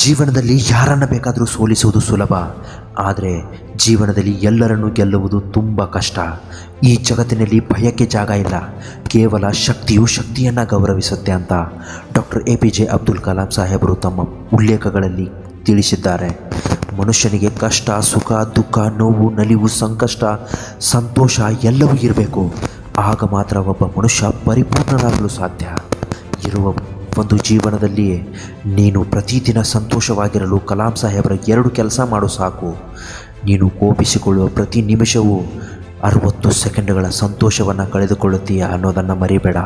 ಜೀವನದಲ್ಲಿ ಯಾರನ್ನು ಬೇಕಾದರೂ ಸೋಲಿಸುವುದು ಸುಲಭ, ಆದರೆ ಜೀವನದಲ್ಲಿ ಎಲ್ಲರನ್ನೂ ಗೆಲ್ಲುವುದು ತುಂಬ ಕಷ್ಟ. ಈ ಜಗತ್ತಿನಲ್ಲಿ ಭಯಕ್ಕೆ ಜಾಗ ಇಲ್ಲ, ಕೇವಲ ಶಕ್ತಿಯು ಶಕ್ತಿಯನ್ನು ಗೌರವಿಸುತ್ತೆ ಅಂತ ಡಾಕ್ಟರ್ APJ ಅಬ್ದುಲ್ ಕಲಾಂ ಸಾಹೇಬರು ತಮ್ಮ ಉಲ್ಲೇಖಗಳಲ್ಲಿ ತಿಳಿಸಿದ್ದಾರೆ. ಮನುಷ್ಯನಿಗೆ ಕಷ್ಟ, ಸುಖ, ದುಃಖ, ನೋವು, ನಲಿವು, ಸಂಕಷ್ಟ, ಸಂತೋಷ ಎಲ್ಲವೂ ಇರಬೇಕು. ಆಗ ಮಾತ್ರ ಒಬ್ಬ ಮನುಷ್ಯ ಪರಿಪೂರ್ಣನಾಗಲು ಸಾಧ್ಯ. ಇರುವ ಒಂದು ಜೀವನದಲ್ಲಿ ನೀನು ಪ್ರತಿದಿನ ಸಂತೋಷವಾಗಿರಲು ಕಲಾಂ ಸಾಹೇಬರ 2 ಕೆಲಸ ಮಾಡು ಸಾಕು. ನೀನು ಕೋಪಿಸಿಕೊಳ್ಳುವ ಪ್ರತಿ ನಿಮಿಷವೂ 60 ಸೆಕೆಂಡ್ಗಳ ಸಂತೋಷವನ್ನು ಕಳೆದುಕೊಳ್ಳುತ್ತೀಯ ಅನ್ನೋದನ್ನು ಮರಿಬೇಡ.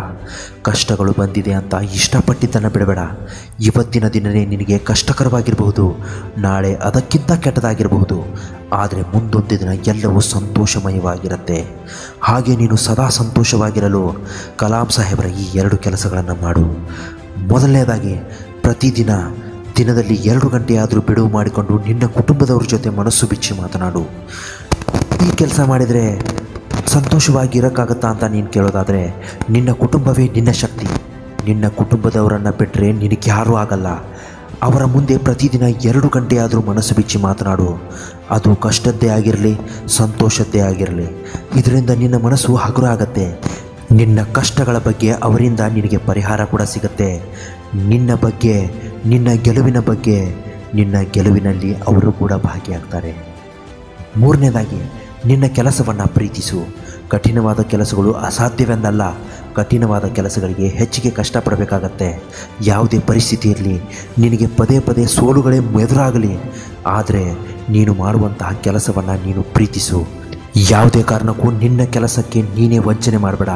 ಕಷ್ಟಗಳು ಬಂದಿದೆ ಅಂತ ಇಷ್ಟಪಟ್ಟಿದ್ದನ್ನು ಬಿಡಬೇಡ. ಇವತ್ತಿನ ದಿನವೇ ನಿನಗೆ ಕಷ್ಟಕರವಾಗಿರಬಹುದು, ನಾಳೆ ಅದಕ್ಕಿಂತ ಕೆಟ್ಟದಾಗಿರಬಹುದು, ಆದರೆ ಮುಂದೊಂದು ದಿನ ಎಲ್ಲವೂ ಸಂತೋಷಮಯವಾಗಿರುತ್ತೆ. ಹಾಗೆ ನೀನು ಸದಾ ಸಂತೋಷವಾಗಿರಲು ಕಲಾಂ ಸಾಹೇಬರ ಈ 2 ಕೆಲಸಗಳನ್ನು ಮಾಡು. ಮೊದಲನೇದಾಗಿ, ಪ್ರತಿದಿನ ದಿನದಲ್ಲಿ 2 ಗಂಟೆಯಾದರೂ ಬಿಡುವು ಮಾಡಿಕೊಂಡು ನಿನ್ನ ಕುಟುಂಬದವ್ರ ಜೊತೆ ಮನಸ್ಸು ಬಿಚ್ಚಿ ಮಾತನಾಡು. ಈ ಕೆಲಸ ಮಾಡಿದರೆ ಸಂತೋಷವಾಗಿರೋಕ್ಕಾಗತ್ತಾ ಅಂತ ನೀನು ಕೇಳೋದಾದರೆ, ನಿನ್ನ ಕುಟುಂಬವೇ ನಿನ್ನ ಶಕ್ತಿ. ನಿನ್ನ ಕುಟುಂಬದವರನ್ನು ಬಿಟ್ಟರೆ ನಿನಗೆ ಯಾರೂ ಆಗಲ್ಲ. ಅವರ ಮುಂದೆ ಪ್ರತಿದಿನ 2 ಗಂಟೆಯಾದರೂ ಮನಸ್ಸು ಬಿಚ್ಚಿ ಮಾತನಾಡು. ಅದು ಕಷ್ಟದ್ದೇ ಆಗಿರಲಿ, ಸಂತೋಷದ್ದೇ ಆಗಿರಲಿ. ಇದರಿಂದ ನಿನ್ನ ಮನಸ್ಸು ಹಗುರ ಆಗತ್ತೆ. ನಿನ್ನ ಕಷ್ಟಗಳ ಬಗ್ಗೆ ಅವರಿಂದ ನಿನಗೆ ಪರಿಹಾರ ಕೂಡ ಸಿಗುತ್ತೆ. ನಿನ್ನ ಬಗ್ಗೆ, ನಿನ್ನ ಗೆಲುವಿನ ಬಗ್ಗೆ, ನಿನ್ನ ಗೆಲುವಿನಲ್ಲಿ ಅವರು ಕೂಡ ಭಾಗಿಯಾಗ್ತಾರೆ. ಮೂರನೇದಾಗಿ, ನಿನ್ನ ಕೆಲಸವನ್ನು ಪ್ರೀತಿಸು. ಕಠಿಣವಾದ ಕೆಲಸಗಳು ಅಸಾಧ್ಯವೆಂದಲ್ಲ, ಕಠಿಣವಾದ ಕೆಲಸಗಳಿಗೆ ಹೆಚ್ಚಿಗೆ ಕಷ್ಟಪಡಬೇಕಾಗತ್ತೆ. ಯಾವುದೇ ಪರಿಸ್ಥಿತಿ ಇರಲಿ, ನಿನಗೆ ಪದೇ ಪದೇ ಸೋಲುಗಳೇ ಎದುರಾಗಲಿ, ಆದರೆ ನೀನು ಮಾಡುವಂತಹ ಕೆಲಸವನ್ನು ನೀನು ಪ್ರೀತಿಸು. ಯಾವುದೇ ಕಾರಣಕ್ಕೂ ನಿನ್ನ ಕೆಲಸಕ್ಕೆ ನೀನೇ ವಂಚನೆ ಮಾಡಬೇಡ.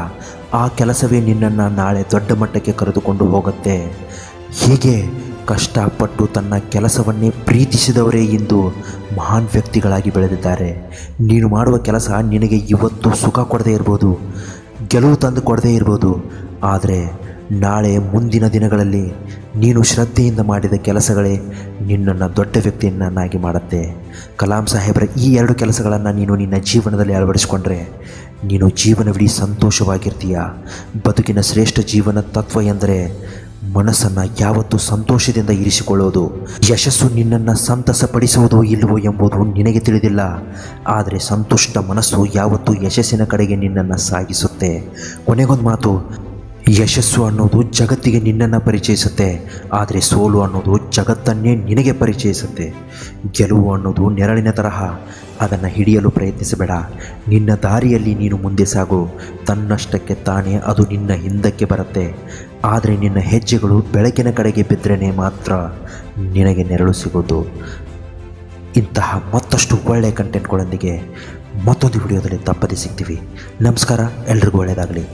ಆ ಕೆಲಸವೇ ನಿನ್ನನ್ನು ನಾಳೆ ದೊಡ್ಡ ಮಟ್ಟಕ್ಕೆ ಕರೆದುಕೊಂಡು ಹೋಗುತ್ತೆ. ಹೀಗೆ ಕಷ್ಟಪಟ್ಟು ತನ್ನ ಕೆಲಸವನ್ನೇ ಪ್ರೀತಿಸಿದವರೇ ಇಂದು ಮಹಾನ್ ವ್ಯಕ್ತಿಗಳಾಗಿ ಬೆಳೆದಿದ್ದಾರೆ. ನೀನು ಮಾಡುವ ಕೆಲಸ ನಿನಗೆ ಇವತ್ತು ಸುಖ ಕೊಡದೇ ಇರ್ಬೋದು, ಗೆಲುವು ತಂದು ಕೊಡದೇ ಇರ್ಬೋದು, ಆದರೆ ನಾಳೆ ಮುಂದಿನ ದಿನಗಳಲ್ಲಿ ನೀನು ಶ್ರದ್ಧೆಯಿಂದ ಮಾಡಿದ ಕೆಲಸಗಳೇ ನಿನ್ನನ್ನು ದೊಡ್ಡ ವ್ಯಕ್ತಿಯನ್ನಾಗಿ ಮಾಡುತ್ತೆ. ಕಲಾಂ ಸಾಹೇಬರ ಈ 2 ಕೆಲಸಗಳನ್ನು ನೀನು ನಿನ್ನ ಜೀವನದಲ್ಲಿ ಅಳವಡಿಸಿಕೊಂಡ್ರೆ ನೀನು ಜೀವನವಿಡೀ ಸಂತೋಷವಾಗಿರ್ತೀಯ. ಬದುಕಿನ ಶ್ರೇಷ್ಠ ಜೀವನ ತತ್ವ ಎಂದರೆ ಮನಸ್ಸನ್ನು ಯಾವತ್ತೂ ಸಂತೋಷದಿಂದ ಇರಿಸಿಕೊಳ್ಳೋದು. ಯಶಸ್ಸು ನಿನ್ನನ್ನು ಸಂತಸಪಡಿಸುವುದೋ ಇಲ್ಲವೋ ಎಂಬುದು ನಿನಗೆ ತಿಳಿದಿಲ್ಲ, ಆದರೆ ಸಂತುಷ್ಟ ಮನಸ್ಸು ಯಾವತ್ತೂ ಯಶಸ್ಸಿನ ಕಡೆಗೆ ನಿನ್ನನ್ನು ಸಾಗಿಸುತ್ತೆ. ಕೊನೆಗೊಂದು ಮಾತು, ಯಶಸ್ಸು ಅನ್ನೋದು ಜಗತ್ತಿಗೆ ನಿನ್ನನ್ನು ಪರಿಚಯಿಸುತ್ತೆ, ಆದರೆ ಸೋಲು ಅನ್ನೋದು ಜಗತ್ತನ್ನೇ ನಿನಗೆ ಪರಿಚಯಿಸುತ್ತೆ. ಗೆಲುವು ಅನ್ನೋದು ನೆರಳಿನ ತರಹ, ಅದನ್ನು ಹಿಡಿಯಲು ಪ್ರಯತ್ನಿಸಬೇಡ. ನಿನ್ನ ದಾರಿಯಲ್ಲಿ ನೀನು ಮುಂದೆ ಸಾಗು. ತನ್ನಷ್ಟಕ್ಕೆ ತಾನೇ ಅದು ನಿನ್ನ ಹಿಂದಕ್ಕೆ ಬರುತ್ತೆ. ಆದರೆ ನಿನ್ನ ಹೆಜ್ಜೆಗಳು ಬೆಳಕಿನ ಕಡೆಗೆ ಬಿದ್ದರೆ ಮಾತ್ರ ನಿನಗೆ ನೆರಳು ಸಿಗೋದು. ಇಂತಹ ಮತ್ತಷ್ಟು ಒಳ್ಳೆಯ ಕಂಟೆಂಟ್ಗಳೊಂದಿಗೆ ಮತ್ತೊಂದು ವಿಡಿಯೋದಲ್ಲಿ ತಪ್ಪದೇ ಸಿಗ್ತೀವಿ. ನಮಸ್ಕಾರ, ಎಲ್ರಿಗೂ ಒಳ್ಳೆಯದಾಗಲಿ.